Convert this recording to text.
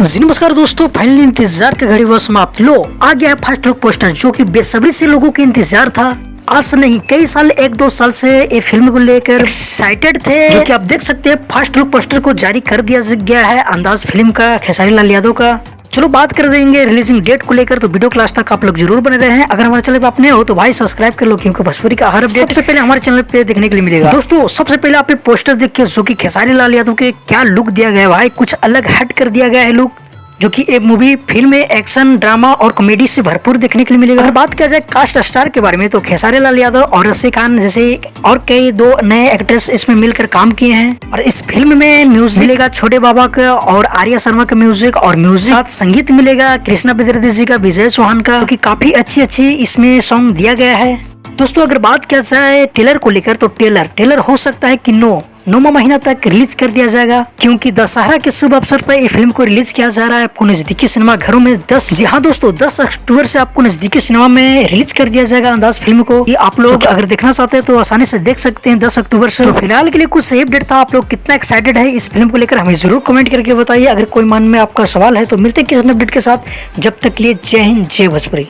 जी नमस्कार दोस्तों, फाइनली इंतजार का घड़ी वह समाप्त। लो आ गया है फास्ट लुक पोस्टर, जो कि बेसब्री से लोगों के इंतजार था। आज से नहीं, कई साल, 1-2 साल से ये फिल्म को लेकर एक्साइटेड थे, जो कि आप देख सकते हैं फास्ट लुक पोस्टर को जारी कर दिया गया है अंदाज फिल्म का, खेसारी लाल यादव का। चलो बात कर देंगे रिलीजिंग डेट को लेकर, तो वीडियो क्लास तक आप लोग जरूर बने रहे हैं। अगर हमारे चैनल पे आप नए हो तो भाई सब्सक्राइब कर लो, क्योंकि भोजपुरी का हर अपडेट सबसे पहले हमारे चैनल पे देखने के लिए मिलेगा। दोस्तों सबसे पहले आप पोस्टर देखिए, जो कि खेसारी लाल यादव के क्या लुक दिया गया है भाई, कुछ अलग हट कर दिया गया है लुक, जो कि एक मूवी फिल्म में एक्शन, ड्रामा और कॉमेडी से भरपूर देखने के लिए मिलेगा। अगर बात किया जाए कास्ट स्टार के बारे में, तो खेसारी लाल यादव और रशी खान जैसे और कई 2 नए एक्ट्रेस इसमें मिलकर काम किए हैं। और इस फिल्म में म्यूजिक मिलेगा छोटे बाबा का और आर्या शर्मा का म्यूजिक, और म्यूजिक साथ संगीत मिलेगा कृष्णा विद्यार्थी जी का, विजय चौहान का, जो कि काफी अच्छी इसमें सॉन्ग दिया गया है। दोस्तों अगर बात किया जाए टेलर को लेकर, तो टेलर हो सकता है कि 9वां महीना तक रिलीज कर दिया जाएगा, क्योंकि दशहरा के शुभ अवसर पर ये फिल्म को रिलीज किया जा रहा है आपको नजदीकी सिनेमा घरों में। 10 अक्टूबर से आपको नजदीकी सिनेमा में रिलीज कर दिया जाएगा अंदाज फिल्म को। ये आप लोग अगर देखना चाहते हैं तो आसानी से देख सकते हैं 10 अक्टूबर से। तो फिलहाल के लिए कुछ सेफ डेट था। आप लोग कितना एक्साइटेड है इस फिल्म को लेकर हमें जरूर कमेंट करके बताइए। अगर कोई मन में आपका सवाल है तो मिलते हैं किसी अपडेट के साथ, जब तक के लिए जय हिंद, जय भोजपुरी।